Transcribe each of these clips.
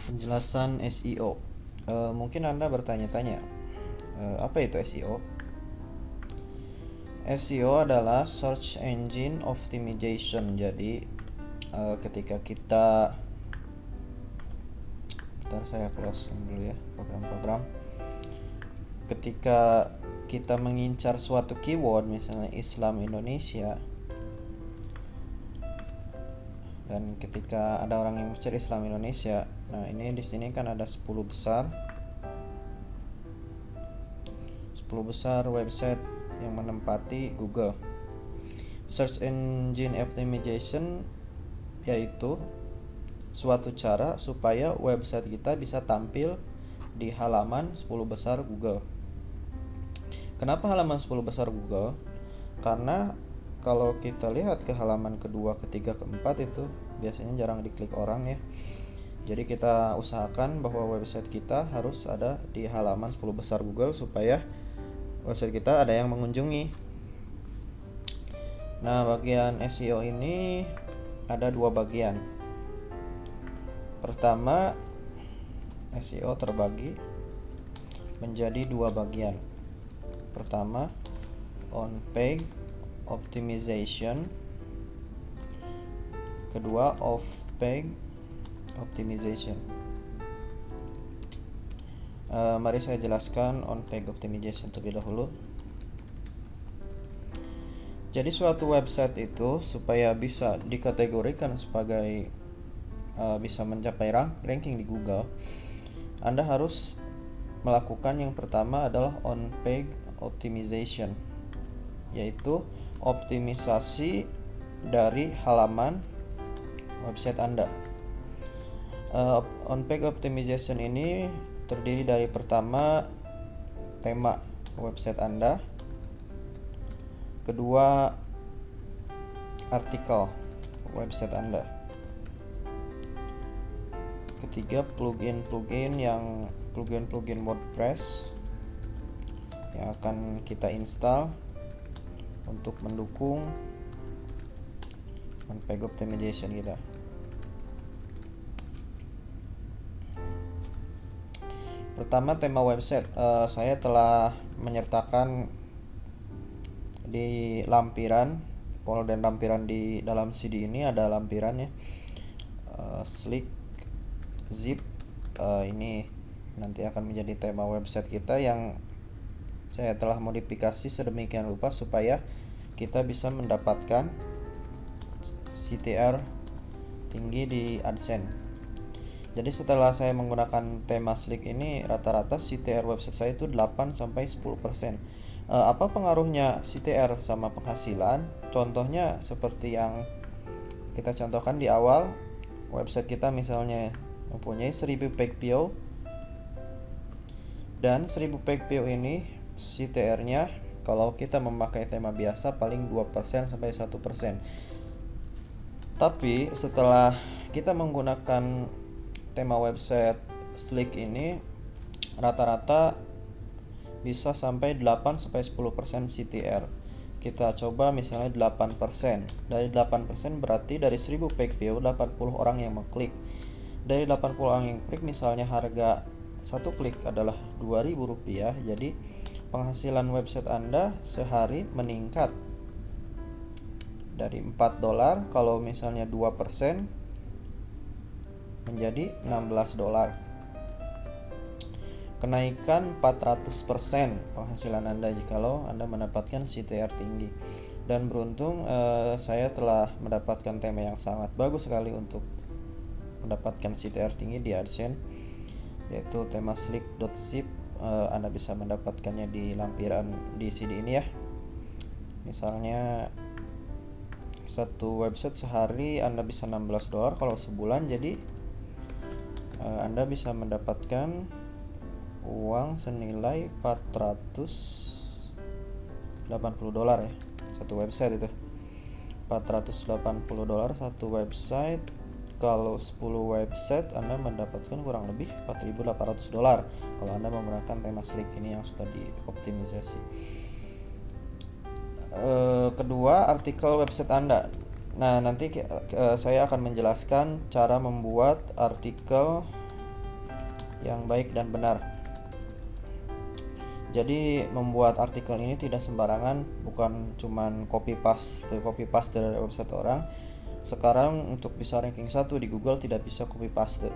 Penjelasan SEO. Mungkin Anda bertanya-tanya, apa itu SEO? SEO adalah Search Engine Optimization. Jadi ketika kita, bentar saya closing dulu ya program-program. Ketika kita mengincar suatu keyword, misalnya Islam Indonesia, dan ketika ada orang yang mencari Islam Indonesia, nah ini di sini kan ada 10 besar website yang menempati Google. Search Engine Optimization yaitu suatu cara supaya website kita bisa tampil di halaman 10 besar Google. Kenapa halaman 10 besar Google? Karena kalau kita lihat ke halaman kedua, ketiga, keempat itu biasanya jarang diklik orang ya. Jadi kita usahakan bahwa website kita harus ada di halaman 10 besar Google supaya website kita ada yang mengunjungi. Nah, bagian SEO ini ada dua bagian. Pertama, SEO terbagi menjadi dua bagian. Pertama, on-page optimization. Kedua, off-page optimization. Mari saya jelaskan on-page optimization terlebih dahulu. Jadi suatu website itu supaya bisa dikategorikan sebagai bisa mencapai ranking di Google, Anda harus melakukan yang pertama adalah on-page optimization, yaitu optimisasi dari halaman website Anda. On-page optimization ini terdiri dari pertama tema website Anda, kedua artikel website Anda, ketiga plugin WordPress yang akan kita install untuk mendukung on-page optimization kita. Pertama, tema website. Saya telah menyertakan di lampiran, folder dan lampiran di dalam CD ini ada lampirannya, slick, zip. Ini nanti akan menjadi tema website kita yang saya telah modifikasi sedemikian rupa supaya kita bisa mendapatkan CTR tinggi di AdSense. Jadi setelah saya menggunakan tema slick ini, rata-rata CTR website saya itu 8-10%. Apa pengaruhnya CTR sama penghasilan? Contohnya seperti yang kita contohkan di awal, website kita misalnya mempunyai 1000 page view, dan 1000 page view ini CTR-nya kalau kita memakai tema biasa paling 2-1%. Tapi setelah kita menggunakan tema website slick ini, rata-rata bisa sampai 8-10% CTR. Kita coba misalnya 8%. Dari 8% berarti dari 1000 page view 80 orang yang mengklik. Dari 80 orang yang klik, misalnya harga satu klik adalah Rp2.000, jadi penghasilan website Anda sehari meningkat dari $4, kalau misalnya 2% menjadi $16. Kenaikan 400% penghasilan Anda jikalau Anda mendapatkan CTR tinggi. Dan beruntung saya telah mendapatkan tema yang sangat bagus sekali untuk mendapatkan CTR tinggi di AdSense, yaitu tema slick.zip. Anda bisa mendapatkannya di lampiran di CD ini ya. Misalnya satu website sehari Anda bisa $16, kalau sebulan jadi Anda bisa mendapatkan uang senilai $480 ya, satu website itu. $480 satu website. Kalau 10 website Anda mendapatkan kurang lebih $4.800 kalau Anda menggunakan tema slick ini yang sudah dioptimisasi. Kedua, artikel website Anda. Nah, nanti saya akan menjelaskan cara membuat artikel yang baik dan benar. Jadi membuat artikel ini tidak sembarangan, bukan cuman copy paste dari website orang. Sekarang untuk bisa ranking 1 di Google tidak bisa copy paste.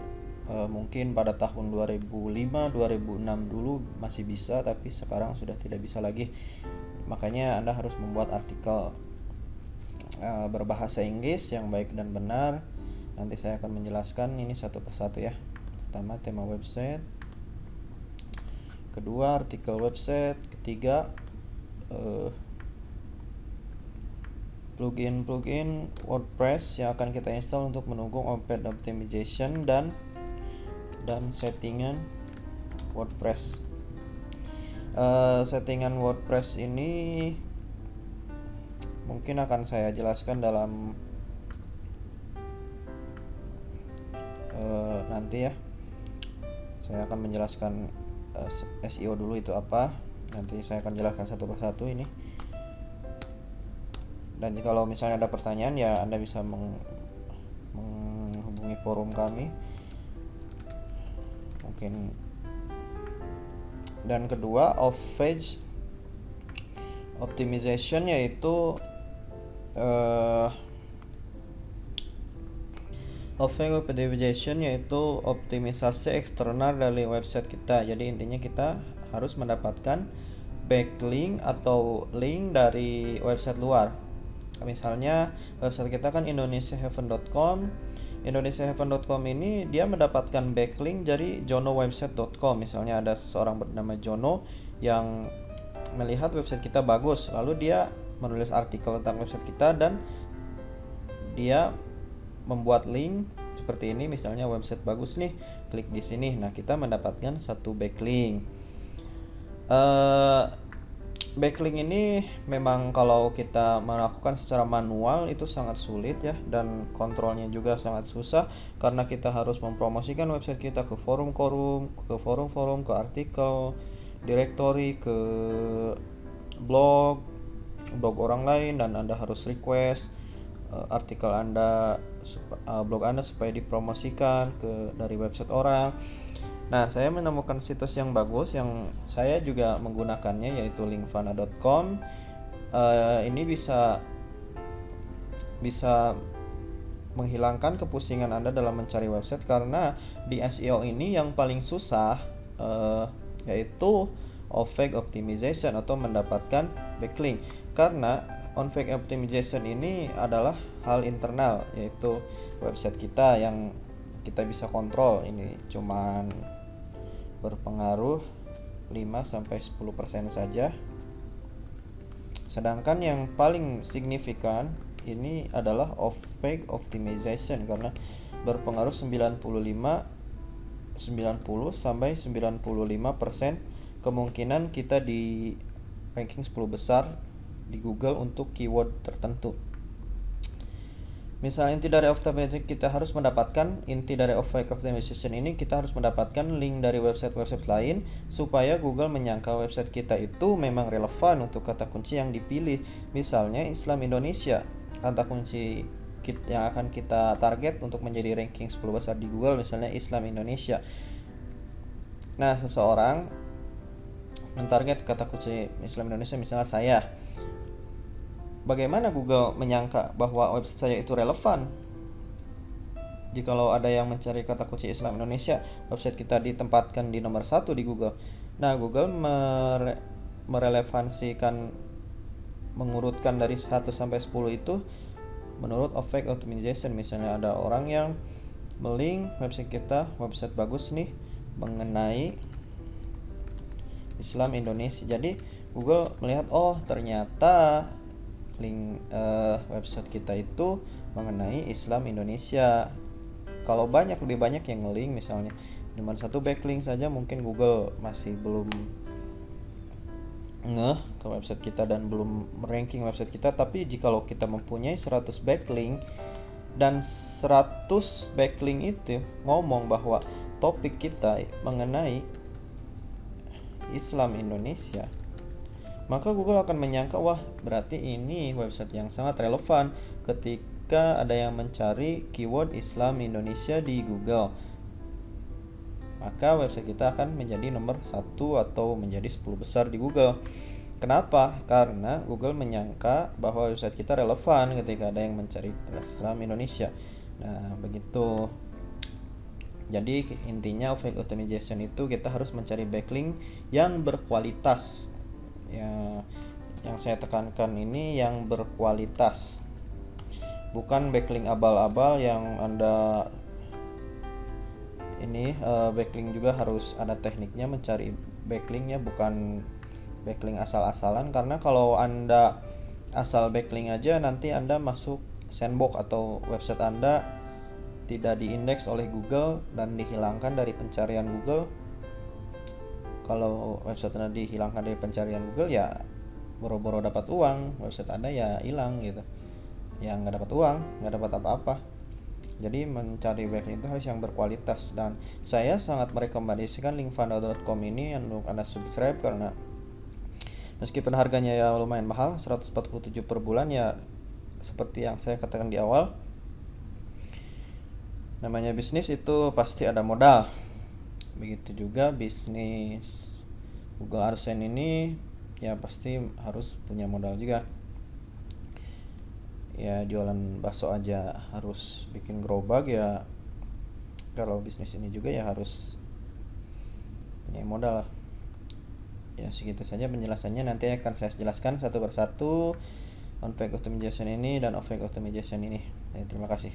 Mungkin pada tahun 2005, 2006 dulu masih bisa, tapi sekarang sudah tidak bisa lagi. Makanya Anda harus membuat artikel berbahasa Inggris yang baik dan benar. Nanti saya akan menjelaskan ini satu persatu ya. Pertama, tema website. Kedua, artikel website. Ketiga, plugin WordPress yang akan kita install untuk mendukung page optimization dan settingan WordPress. Settingan WordPress ini mungkin akan saya jelaskan dalam nanti ya. Saya akan menjelaskan SEO dulu itu apa. Nanti saya akan jelaskan satu persatu ini. Dan kalau misalnya ada pertanyaan ya Anda bisa menghubungi forum kami mungkin. Dan kedua, off-page optimization, yaitu off-page optimization yaitu optimisasi eksternal dari website kita. Jadi intinya kita harus mendapatkan backlink atau link dari website luar. Misalnya website kita kan indonesiaheaven.com. indonesiaheaven.com ini dia mendapatkan backlink dari jonowebsite.com. Misalnya ada seseorang bernama Jono yang melihat website kita bagus, lalu dia menulis artikel tentang website kita dan dia membuat link seperti ini, misalnya website bagus nih, klik di sini. Nah, kita mendapatkan satu backlink. Backlink ini memang kalau kita melakukan secara manual itu sangat sulit ya, dan kontrolnya juga sangat susah karena kita harus mempromosikan website kita ke forum-forum, ke artikel, directory, ke blog orang lain, dan Anda harus request artikel Anda, blog Anda supaya dipromosikan dari website orang. Nah, saya menemukan situs yang bagus yang saya juga menggunakannya, yaitu linkfana.com. Ini bisa menghilangkan kepusingan Anda dalam mencari website, karena di SEO ini yang paling susah yaitu off-page optimization atau mendapatkan backlink. Karena on-page optimization ini adalah hal internal, yaitu website kita yang kita bisa kontrol. Ini cuman berpengaruh 5-10% saja. Sedangkan yang paling signifikan ini adalah off-page optimization, karena berpengaruh 90-95% kemungkinan kita di ranking 10 besar di Google untuk keyword tertentu. Misalnya inti dari optimization kita harus mendapatkan ini kita harus mendapatkan link dari website-website lain supaya Google menyangka website kita itu memang relevan untuk kata kunci yang dipilih. Misalnya Islam Indonesia, kata kunci yang akan kita target untuk menjadi ranking 10 besar di Google, misalnya Islam Indonesia. Nah, seseorang mentarget kata kunci Islam Indonesia, misalnya saya. Bagaimana Google menyangka bahwa website saya itu relevan? Jikalau ada yang mencari kata kunci Islam Indonesia, website kita ditempatkan di nomor 1 di Google. Nah, Google merelevansikan, mengurutkan dari 1 sampai 10 itu menurut off-page optimization. Misalnya ada orang yang melink website kita, website bagus nih, mengenai Islam Indonesia. Jadi Google melihat, oh ternyata link website kita itu mengenai Islam Indonesia. Kalau lebih banyak yang nge-link, misalnya cuma satu backlink saja, mungkin Google masih belum ngeh ke website kita dan belum ranking website kita. Tapi jikalau kita mempunyai 100 backlink dan 100 backlink itu ngomong bahwa topik kita mengenai Islam Indonesia, maka Google akan menyangka, wah berarti ini website yang sangat relevan ketika ada yang mencari keyword Islam Indonesia di Google, maka website kita akan menjadi nomor 1 atau menjadi 10 besar di Google. Kenapa? Karena Google menyangka bahwa website kita relevan ketika ada yang mencari Islam Indonesia. Nah, begitu. Jadi intinya traffic optimization itu kita harus mencari backlink yang berkualitas. Ya, yang saya tekankan ini yang berkualitas. Bukan backlink abal-abal yang Anda ini backlink juga harus ada tekniknya mencari backlinknya, bukan backlink asal-asalan, karena kalau Anda asal backlink aja nanti Anda masuk sandbox atau website Anda tidak diindeks oleh Google dan dihilangkan dari pencarian Google. Kalau website Anda dihilangkan dari pencarian Google, ya boro-boro dapat uang, website Anda ya hilang gitu, ya nggak dapat uang, nggak dapat apa-apa. Jadi mencari backlink itu harus yang berkualitas, dan saya sangat merekomendasikan linkfanda.com ini untuk Anda subscribe, karena meskipun harganya ya lumayan mahal, 147 per bulan, ya seperti yang saya katakan di awal, namanya bisnis itu pasti ada modal. Begitu juga bisnis Google AdSense ini ya pasti harus punya modal juga. Ya jualan bakso aja harus bikin gerobak, ya kalau bisnis ini juga ya harus punya modal lah. Ya segitu saja penjelasannya, nanti akan saya jelaskan satu persatu on-page optimization ini dan off-page optimization ini. Ya, terima kasih.